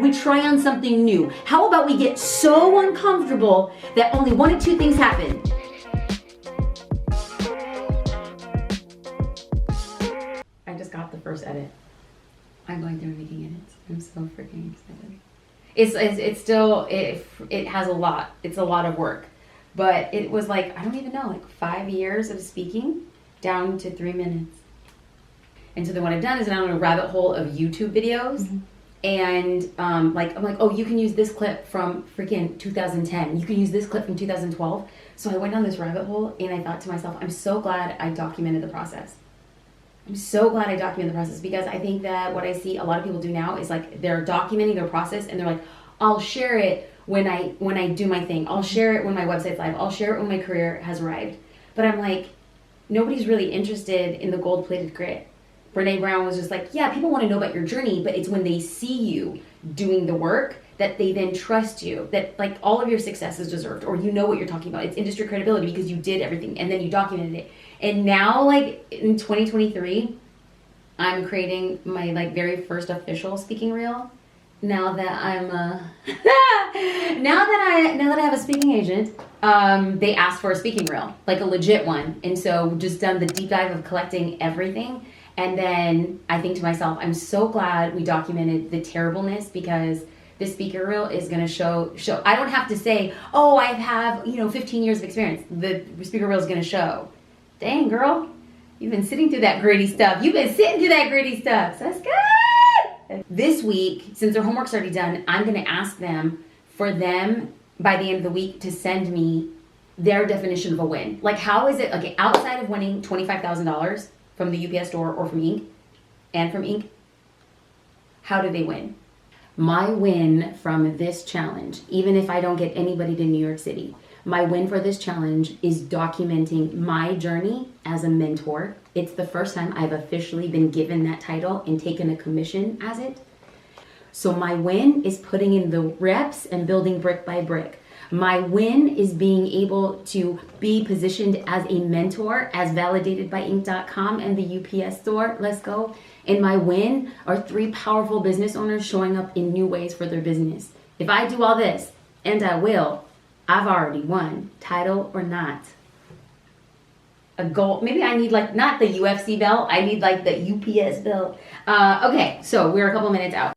we try on something new? How about we get so uncomfortable that only one of two things happen? I just got the first edit. I'm going through and making edits. I'm so freaking excited. It's still, it has a lot. It's a lot of work. But it was like, I don't even know, like 5 years of speaking down to 3 minutes. And so then what I've done is I'm on a rabbit hole of YouTube videos. Mm-hmm. And I'm like, oh, you can use this clip from freaking 2010. You can use this clip from 2012. So I went down this rabbit hole and I thought to myself, I'm so glad I documented the process. I'm so glad I documented the process, because I think that what I see a lot of people do now is like they're documenting their process and they're like, I'll share it when I do my thing. I'll share it when my website's live. I'll share it when my career has arrived. But I'm like, nobody's really interested in the gold-plated grit. Brene Brown was just like, yeah, people want to know about your journey, but it's when they see you doing the work that they then trust you, that like all of your success is deserved, or you know what you're talking about. It's industry credibility because you did everything and then you documented it. And now, like in 2023, I'm creating my like very first official speaking reel. Now that I'm now that I have a speaking agent, they asked for a speaking reel, like a legit one. And so just done the deep dive of collecting everything. And then I think to myself, I'm so glad we documented the terribleness, because the speaker reel is going to show. I don't have to say, oh, I have 15 years of experience. The speaker reel is going to show. Dang, girl, you've been sitting through that gritty stuff. So that's good. This week, since their homework's already done, I'm going to ask them for them by the end of the week to send me their definition of a win. Like, how is it, okay, outside of winning $25,000 from the UPS store or from Inc., how do they win? My win from this challenge, even if I don't get anybody to New York City, my win for this challenge is documenting my journey as a mentor. It's the first time I've officially been given that title and taken a commission as it. So my win is putting in the reps and building brick by brick. My win is being able to be positioned as a mentor, as validated by Inc.com and the UPS store. Let's go. And my win are 3 powerful business owners showing up in new ways for their business. If I do all this, and I will, I've already won, title or not. A gold, maybe I need like, not the UFC belt, I need like the UPS belt. Okay, so we're a couple minutes out.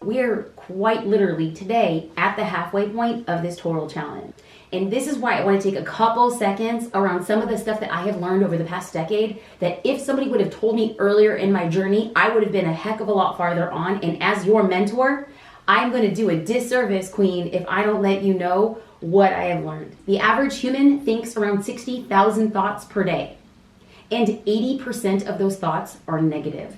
We're quite literally today at the halfway point of this total challenge. And this is why I want to take a couple seconds around some of the stuff that I have learned over the past decade, that if somebody would have told me earlier in my journey, I would have been a heck of a lot farther on. And as your mentor, I'm going to do a disservice, Queen, if I don't let you know what I have learned. The average human thinks around 60,000 thoughts per day, and 80% of those thoughts are negative.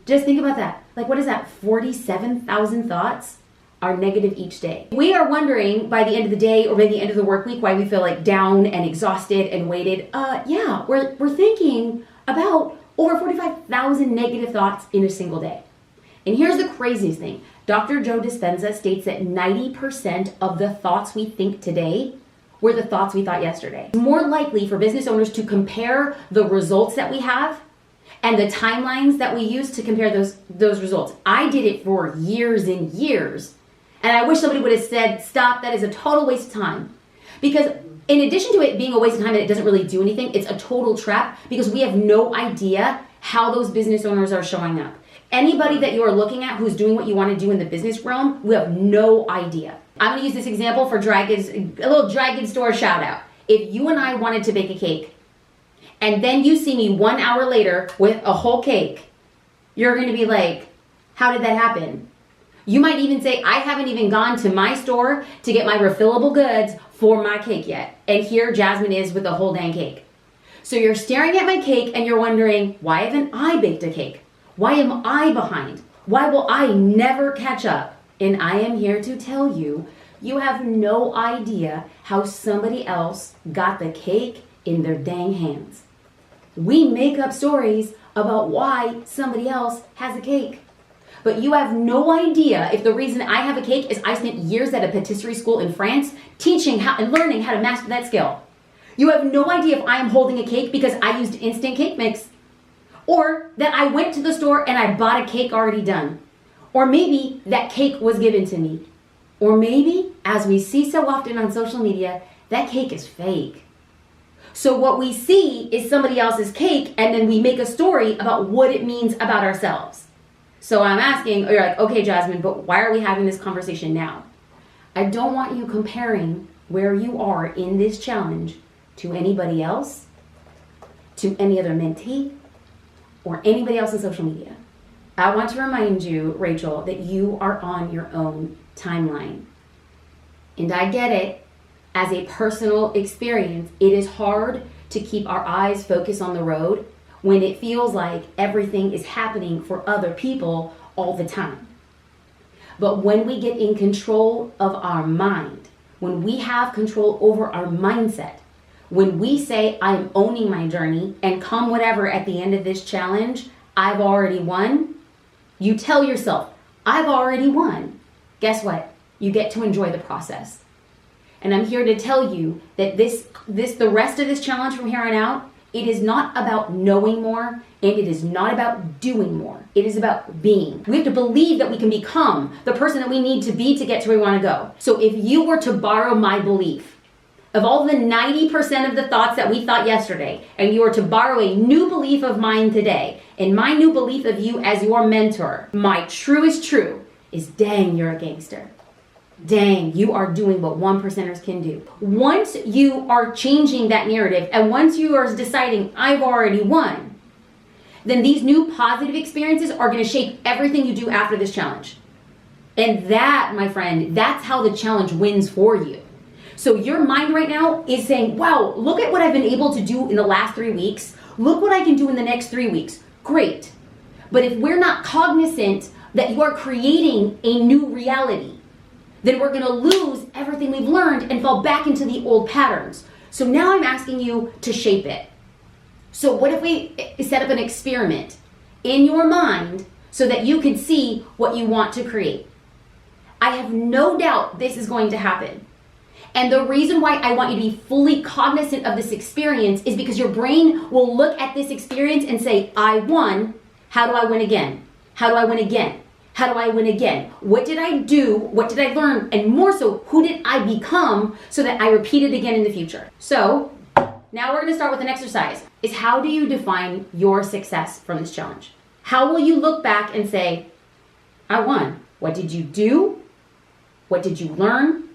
Just think about that. Like, what is that? 47,000 thoughts are negative each day. We are wondering by the end of the day or by the end of the work week why we feel like down and exhausted and weighted. Yeah, we're thinking about over 45,000 negative thoughts in a single day. And here's the craziest thing. Dr. Joe Dispenza states that 90% of the thoughts we think today were the thoughts we thought yesterday. It's more likely for business owners to compare the results that we have and the timelines that we use to compare those results. I did it for years and years. And I wish somebody would have said, stop, that is a total waste of time. Because in addition to it being a waste of time and it doesn't really do anything, it's a total trap, because we have no idea how those business owners are showing up. Anybody that you are looking at who's doing what you want to do in the business realm, we have no idea. I'm going to use this example for a little Dragon Store shout out. If you and I wanted to bake a cake, and then you see me 1 hour later with a whole cake, you're going to be like, how did that happen? You might even say, I haven't even gone to my store to get my refillable goods for my cake yet. And here Jasmine is with the whole dang cake. So you're staring at my cake and you're wondering, why haven't I baked a cake? Why am I behind? Why will I never catch up? And I am here to tell you, you have no idea how somebody else got the cake in their dang hands. We make up stories about why somebody else has a cake. But you have no idea if the reason I have a cake is I spent years at a patisserie school in France teaching how and learning how to master that skill. You have no idea if I am holding a cake because I used instant cake mix, or that I went to the store and I bought a cake already done, Or maybe that cake was given to me. Or maybe, as we see so often on social media, that cake is fake. So what we see is somebody else's cake, and then we make a story about what it means about ourselves. So I'm asking, you're like, okay, Jasmine, but why are we having this conversation now? I don't want you comparing where you are in this challenge to anybody else, to any other mentee, or anybody else on social media. I want to remind you, Rachel, that you are on your own timeline. And I get it. As a personal experience, it is hard to keep our eyes focused on the road when it feels like everything is happening for other people all the time. But when we get in control of our mind, when we have control over our mindset, when we say, I'm owning my journey, and come whatever at the end of this challenge, I've already won. You tell yourself, I've already won. Guess what? You get to enjoy the process. And I'm here to tell you that the rest of this challenge from here on out, it is not about knowing more, and it is not about doing more. It is about being. We have to believe that we can become the person that we need to be to get to where we want to go. So if you were to borrow my belief, of all the 90% of the thoughts that we thought yesterday, and you were to borrow a new belief of mine today, and my new belief of you as your mentor, my truest true is, dang, you're a gangster. Dang, you are doing what 1%ers can do. Once you are changing that narrative, and once you are deciding, I've already won, then these new positive experiences are going to shape everything you do after this challenge. And that, my friend, that's how the challenge wins for you. So your mind right now is saying, wow, look at what I've been able to do in the last 3 weeks. Look what I can do in the next 3 weeks. Great. But if we're not cognizant that you are creating a new reality, then we're going to lose everything we've learned and fall back into the old patterns. So now I'm asking you to shape it. So what if we set up an experiment in your mind so that you can see what you want to create? I have no doubt this is going to happen. And the reason why I want you to be fully cognizant of this experience is because your brain will look at this experience and say, I won. How do I win again? How do I win again? How do I win again? What did I do? What did I learn? And more so, who did I become so that I repeat it again in the future? So now we're going to start with an exercise. Is how do you define your success from this challenge? How will you look back and say, I won? What did you do? What did you learn?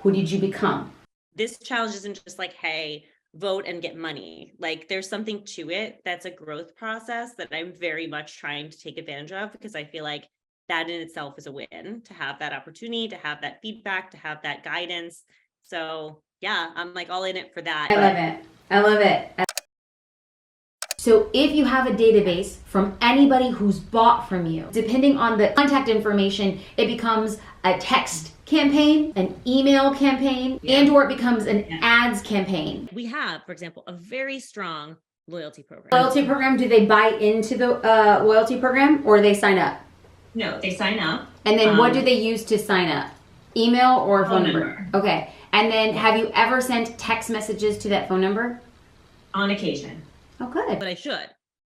Who did you become? This challenge isn't just like, hey, vote and get money. Like there's something to it that's a growth process that I'm very much trying to take advantage of, because I feel like that in itself is a win, to have that opportunity, to have that feedback, to have that guidance. So yeah, I'm like all in it for that. I love it. I love it. So if you have a database from anybody who's bought from you, depending on the contact information, it becomes a text campaign, an email campaign, and or it becomes an ads campaign. We have, for example, a very strong loyalty program. Loyalty program, do they buy into the loyalty program or they sign up? No, they sign up. And then what do they use to sign up? Email or phone number? Okay. And then have you ever sent text messages to that phone number? On occasion. Oh, good. But I should.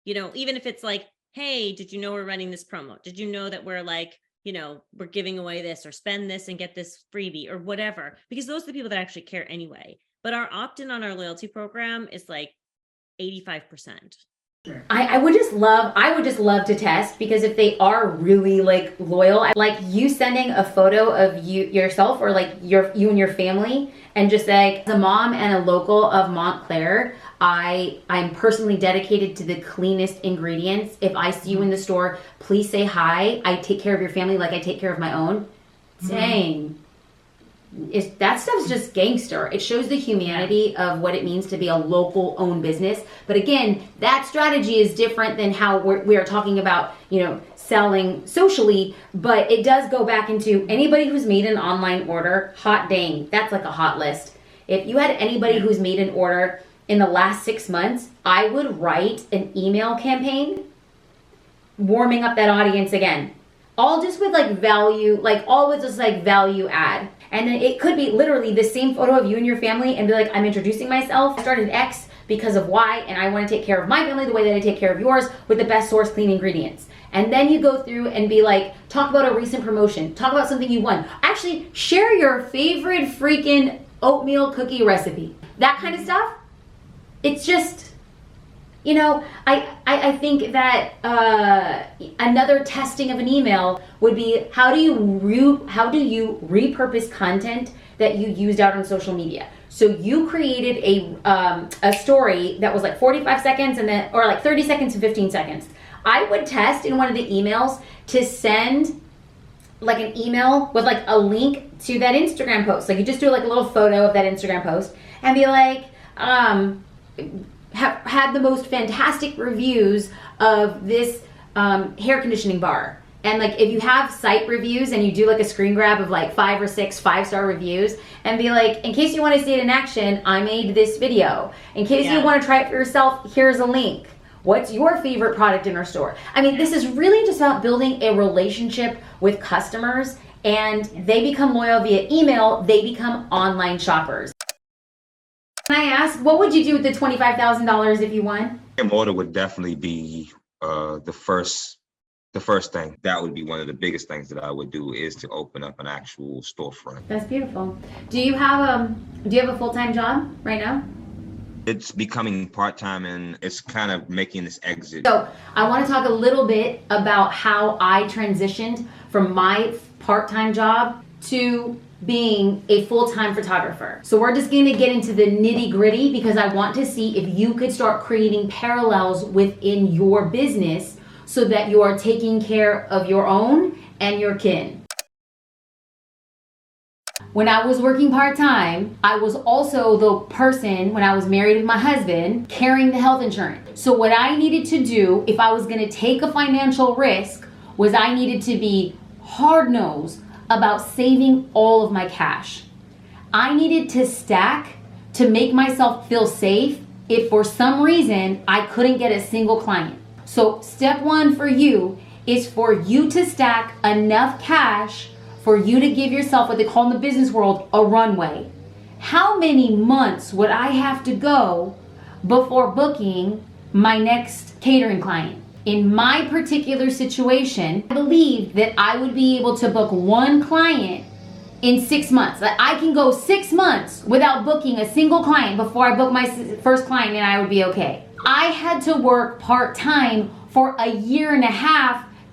Even if it's like, hey, did you know we're running this promo? Did you know that we're like, we're giving away this, or spend this and get this freebie or whatever? Because those are the people that actually care anyway. But our opt-in on our loyalty program is like 85%. I would just love to test, because if they are really like loyal, like you sending a photo of yourself or like you and your family, and just like, as a mom and a local of Montclair, I'm personally dedicated to the cleanest ingredients. If I see you in the store, please say hi. I take care of your family like I take care of my own. Dang. That stuff's just gangster. It shows the humanity of what it means to be a local owned business. But again, that strategy is different than how we are talking about, selling socially. But it does go back into anybody who's made an online order. Hot dang, that's like a hot list. If you had anybody who's made an order in the last 6 months, I would write an email campaign warming up that audience again. All just with like value, like all with just like value add. And then it could be literally the same photo of you and your family and be like, I'm introducing myself. I started X because of why, and I want to take care of my family the way that I take care of yours with the best source clean ingredients. And then you go through and be like, talk about a recent promotion, talk about something you won. Actually, share your favorite freaking oatmeal cookie recipe. That kind of stuff. It's just, you know, I think that another testing of an email would be, how do you repurpose content that you used out on social media? So you created a story that was like 45 seconds and then, or like 30 seconds to 15 seconds. I would test in one of the emails to send like an email with like a link to that Instagram post. Like you just do like a little photo of that Instagram post and be like, have had the most fantastic reviews of this hair conditioning bar. And like if you have site reviews and you do like a screen grab of like 5 or 6 5-star reviews and be like, in case you want to see it in action, I made this video. In case you want to try it for yourself, here's a link. What's your favorite product in our store? I mean, this is really just about building a relationship with customers, and they become loyal via email. They become online shoppers. Can I ask, what would you do with the $25,000 if you won? Order would definitely be the first thing. That would be one of the biggest things that I would do, is to open up an actual storefront. That's beautiful. Do you have a full-time job right now? It's becoming part-time, and it's kind of making this exit. So I want to talk a little bit about how I transitioned from my part-time job to being a full-time photographer. So we're just going to get into the nitty-gritty because I want to see if you could start creating parallels within your business so that you are taking care of your own and your kin. When I was working part-time, I was also the person, when I was married with my husband, carrying the health insurance. So what I needed to do, if I was gonna take a financial risk, was I needed to be hard-nosed about saving all of my cash. I needed to stack to make myself feel safe if for some reason I couldn't get a single client. So step one for you is for you to stack enough cash for you to give yourself what they call in the business world a runway. How many months would I have to go before booking my next catering client? In my particular situation, I believe that I would be able to book one client in 6 months. Like I can go 6 months without booking a single client before I book my first client, and I would be okay. I had to work part-time for 1.5 years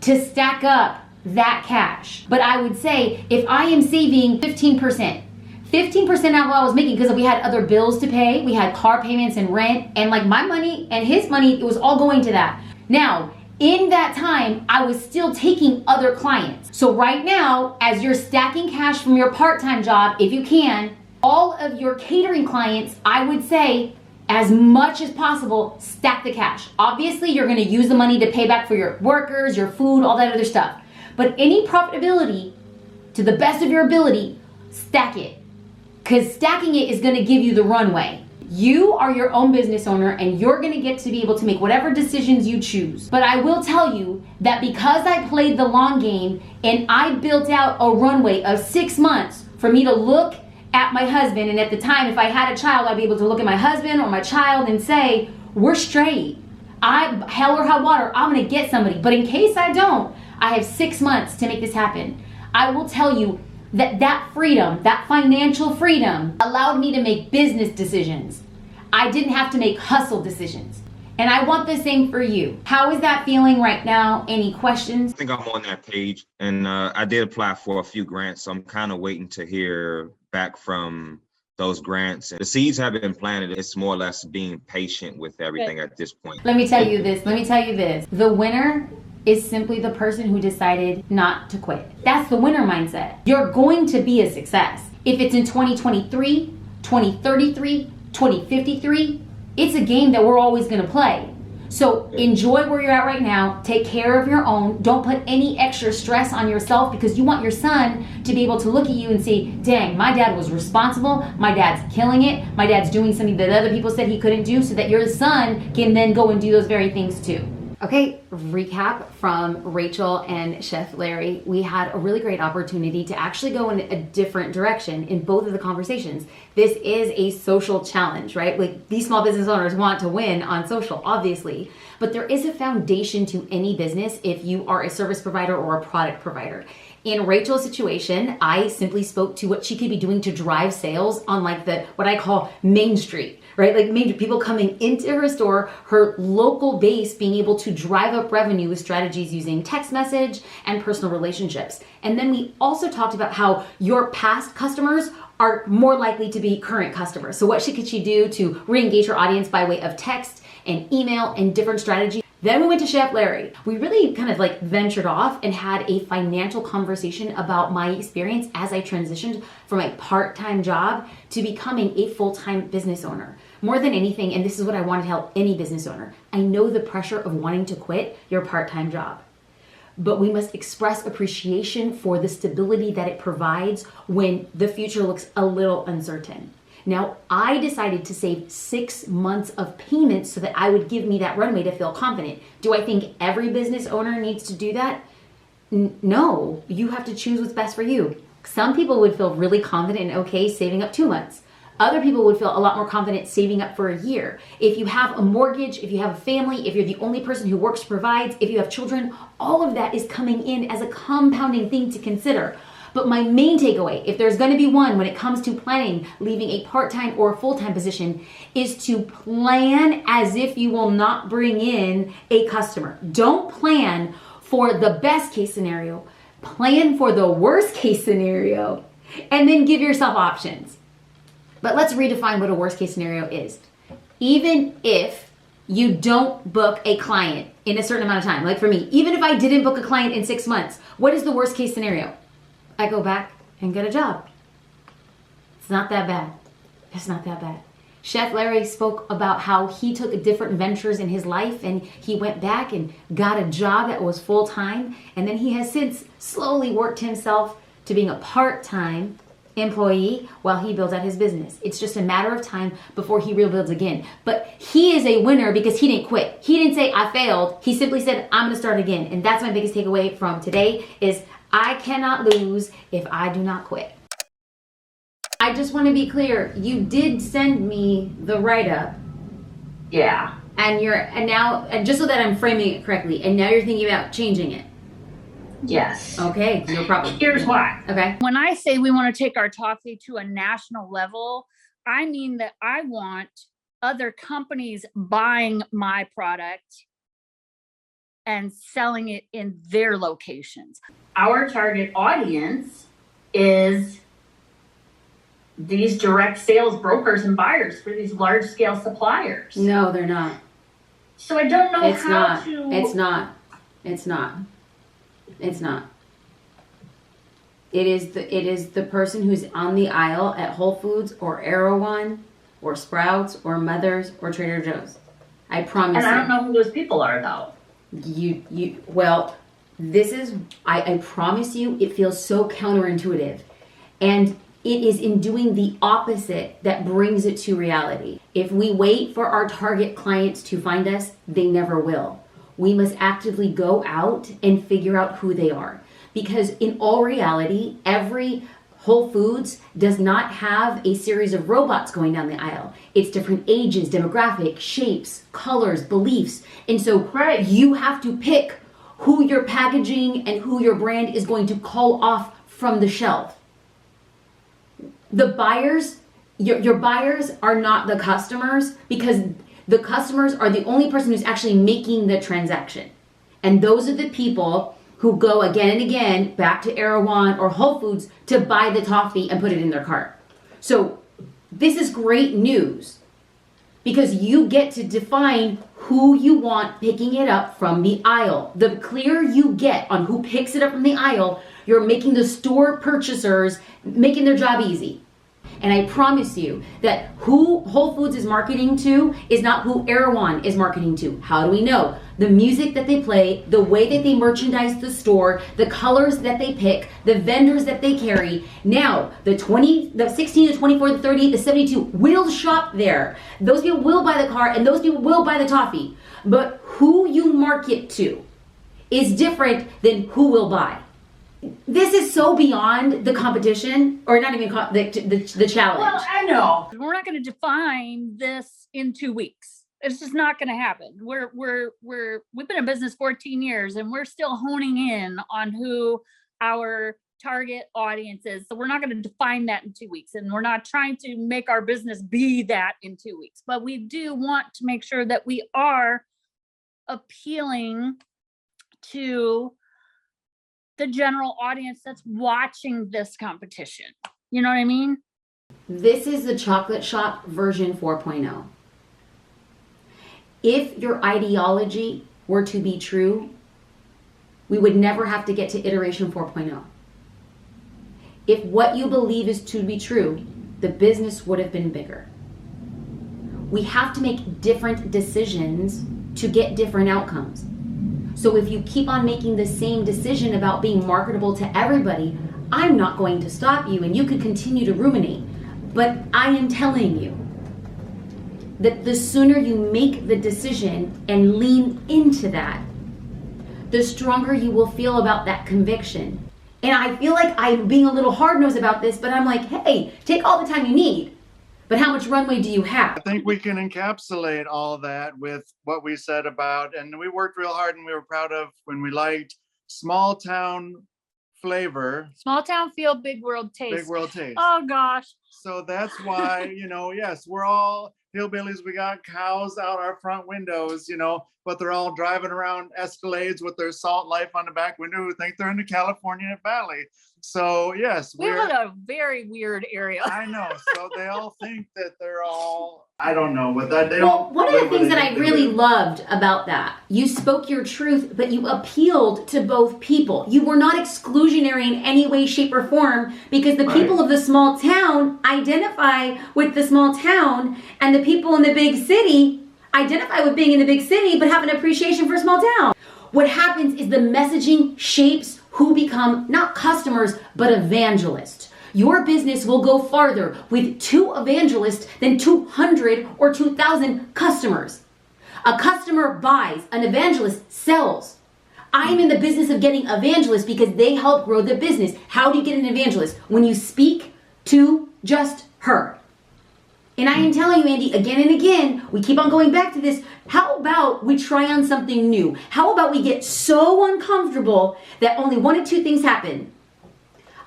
to stack up that cash. But I would say if I am saving 15% out of what I was making, because we had other bills to pay, we had car payments and rent, and like my money and his money, it was all going to that. Now, in that time, I was still taking other clients. So right now, as you're stacking cash from your part-time job, if you can, all of your catering clients, I would say, as much as possible, stack the cash. Obviously, you're gonna use the money to pay back for your workers, your food, all that other stuff. But any profitability, to the best of your ability, stack it. Because stacking it is gonna give you the runway. You are your own business owner, and you're gonna get to be able to make whatever decisions you choose. But I will tell you that because I played the long game and I built out a runway of 6 months for me to look at my husband, and at the time, if I had a child, I'd be able to look at my husband or my child and say, we're straight. Hell or high water, I'm gonna get somebody. But in case I don't, I have 6 months to make this happen. I will tell you that freedom, that financial freedom, allowed me to make business decisions. I didn't have to make hustle decisions. And I want the same for you. How is that feeling right now? Any questions? I think I'm on that page, and I did apply for a few grants, so I'm kind of waiting to hear back from those grants. The seeds have been planted. It's more or less being patient with everything at this point. Let me tell you this. The winner is simply the person who decided not to quit. That's the winner mindset. You're going to be a success. If it's in 2023, 2033, 2053, it's a game that we're always gonna play. So enjoy where you're at right now. Take care of your own. Don't put any extra stress on yourself, because you want your son to be able to look at you and say, dang, my dad was responsible. My dad's killing it. My dad's doing something that other people said he couldn't do, so that your son can then go and do those very things too. Okay, recap from Rachel and Chef Larry. We had a really great opportunity to actually go in a different direction in both of the conversations. This is a social challenge, right? Like, these small business owners want to win on social, obviously, but there is a foundation to any business if you are a service provider or a product provider. In Rachel's situation, I simply spoke to what she could be doing to drive sales on like what I call Main Street, right? Like major people coming into her store, her local base being able to drive up revenue with strategies using text message and personal relationships. And then we also talked about how your past customers are more likely to be current customers. So what could she do to re-engage her audience by way of text and email and different strategies? Then we went to Chef Larry. We really kind of like ventured off and had a financial conversation about my experience as I transitioned from a part-time job to becoming a full-time business owner. More than anything, and this is what I want to tell any business owner, I know the pressure of wanting to quit your part-time job, but we must express appreciation for the stability that it provides when the future looks a little uncertain. Now, I decided to save 6 months of payments so that I would give me that runway to feel confident. Do I think every business owner needs to do that? No, you have to choose what's best for you. Some people would feel really confident and okay saving up 2 months. Other people would feel a lot more confident saving up for a year. If you have a mortgage, if you have a family, if you're the only person who works, provides, if you have children, all of that is coming in as a compounding thing to consider. But my main takeaway, if there's going to be one when it comes to planning, leaving a part-time or full-time position, is to plan as if you will not bring in a customer. Don't plan for the best case scenario. Plan for the worst case scenario, and then give yourself options. But let's redefine what a worst case scenario is. Even if you don't book a client in a certain amount of time, like for me, even if I didn't book a client in 6 months, what is the worst case scenario? I go back and get a job. It's not that bad. It's not that bad. Chef Larry spoke about how he took different ventures in his life and he went back and got a job that was full-time. And then he has since slowly worked himself to being a part-time employee while he builds out his business. It's just a matter of time before he rebuilds again. But he is a winner because he didn't quit. He didn't say, I failed. He simply said, I'm going to start again. And that's my biggest takeaway from today is I cannot lose if I do not quit. I just want to be clear. You did send me the write-up. Yeah. And just so that I'm framing it correctly, and now you're thinking about changing it. Yes. Okay, no problem. Here's why. Okay. When I say we want to take our toffee to a national level, I mean that I want other companies buying my product and selling it in their locations. Our target audience is these direct sales brokers and buyers for these large scale suppliers. No, they're not. So I don't know It's how not. to. It's not. It's not. It's not. It is the person who's on the aisle at Whole Foods or Erewhon or Sprouts or Mother's or Trader Joe's. I promise And I don't you. know who those people are though. Well, this is, I promise you, it feels so counterintuitive. And it is in doing the opposite that brings it to reality. If we wait for our target clients to find us, they never will. We must actively go out and figure out who they are. Because in all reality, every Whole Foods does not have a series of robots going down the aisle. It's different ages, demographic, shapes, colors, beliefs. And so you have to pick who your packaging and who your brand is going to call off from the shelf. The buyers, your buyers are not the customers, because the customers are the only person who's actually making the transaction. And those are the people who go again and again back to Erewhon or Whole Foods to buy the toffee and put it in their cart. So this is great news because you get to define who you want picking it up from the aisle. The clearer you get on who picks it up from the aisle, you're making the store purchasers, making their job easy. And I promise you that who Whole Foods is marketing to is not who Erewhon is marketing to. How do we know? the music that they play, the way that they merchandise the store, the colors that they pick, the vendors that they carry. Now, the 16, the 24, the 38, the 72 will shop there. Those people will buy the car and those people will buy the toffee. But who you market to is different than who will buy. This is so beyond the competition, or not even the challenge. Well, I know. We're not going to define this in 2 weeks. It's just not going to happen. We've been in business 14 years and we're still honing in on who our target audience is. So we're not going to define that in 2 weeks, and we're not trying to make our business be that in 2 weeks, but we do want to make sure that we are appealing to the general audience that's watching this competition. You know what I mean? This is the Chocolate Shoppe version 4.0. If your ideology were to be true, we would never have to get to iteration 4.0. If what you believe is to be true, the business would have been bigger. We have to make different decisions to get different outcomes. So if you keep on making the same decision about being marketable to everybody, I'm not going to stop you and you could continue to ruminate. But I am telling you that the sooner you make the decision and lean into that, the stronger you will feel about that conviction. And I feel like I'm being a little hard-nosed about this, but I'm like, hey, take all the time you need. But how much runway do you have? I think we can encapsulate all that with what we said about, and we worked real hard and we were proud of when we liked small town flavor. Small town feel, big world taste. Big world taste. Oh gosh. So that's why, yes, we're all hillbillies. We got cows out our front windows, but they're all driving around Escalades with their Salt Life on the back window who think they're in the California Valley. So yes, we live in a very weird area. I know. So they all think that they're all, I don't know what that, they Well, don't. one of the things that I really loved about that, you spoke your truth, but you appealed to both people. You were not exclusionary in any way, shape, or form, because the people of the small town identify with the small town, and the people in the big city identify with being in the big city, but have an appreciation for small town. What happens is the messaging shapes who become not customers, but evangelists. Your business will go farther with 2 evangelists than 200 or 2,000 customers. A customer buys, an evangelist sells. I'm in the business of getting evangelists because they help grow the business. How do you get an evangelist? When you speak to just her. And I am telling you, Andy, again and again, we keep on going back to this. How about we try on something new? How about we get so uncomfortable that only 1 of 2 things happen?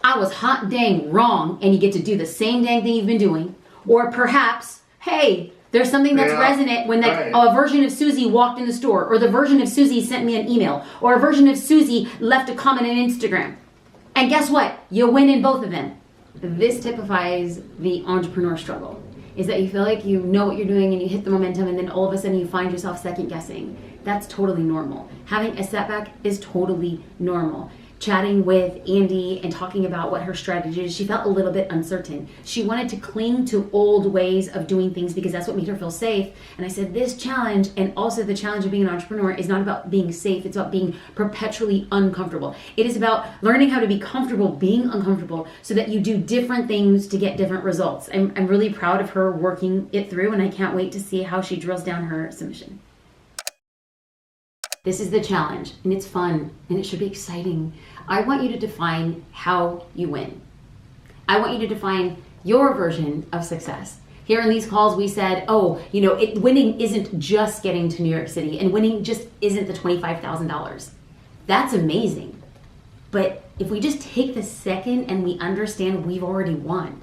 I was hot dang wrong, and you get to do the same dang thing you've been doing. Or perhaps, hey, there's something that's resonant when a version of Susie walked in the store, or the version of Susie sent me an email, or a version of Susie left a comment on Instagram. And guess what? You win in both of them. This typifies the entrepreneur struggle. Is that you feel like you know what you're doing and you hit the momentum, and then all of a sudden you find yourself second guessing. That's totally normal. Having a setback is totally normal. Chatting with Andy and talking about what her strategy is, she felt a little bit uncertain. She wanted to cling to old ways of doing things because that's what made her feel safe. And I said, this challenge, and also the challenge of being an entrepreneur, is not about being safe. It's about being perpetually uncomfortable. It is about learning how to be comfortable being uncomfortable so that you do different things to get different results. I'm really proud of her working it through, and I can't wait to see how she drills down her submission. This is the challenge, and it's fun, and it should be exciting. I want you to define how you win. I want you to define your version of success. Here in these calls, we said, winning isn't just getting to New York City, and winning just isn't the $25,000. That's amazing. But if we just take the second and we understand we've already won,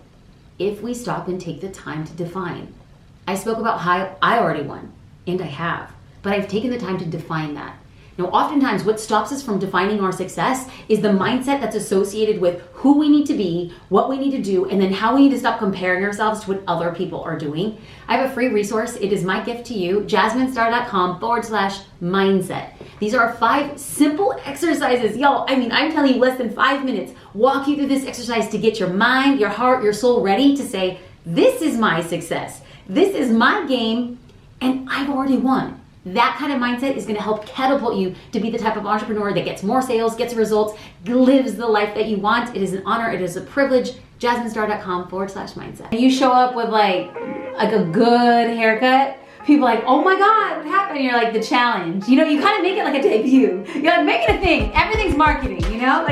if we stop and take the time to define. I spoke about how I already won, and I have. But I've taken the time to define that. Now, oftentimes what stops us from defining our success is the mindset that's associated with who we need to be, what we need to do, and then how we need to stop comparing ourselves to what other people are doing. I have a free resource. It is my gift to you, jasminestar.com/mindset. These are 5 simple exercises. Y'all, I'm telling you, less than 5 minutes. Walk you through this exercise to get your mind, your heart, your soul ready to say, this is my success. This is my game, and I've already won. That kind of mindset is going to help catapult you to be the type of entrepreneur that gets more sales, gets results, lives the life that you want. It is an honor. It is a privilege. JasmineStar.com/mindset. You show up with like a good haircut. People are like, oh my God, what happened? And you're like, the challenge. You know, you kind of make it like a debut. You're like, make it a thing. Everything's marketing, you know? Like,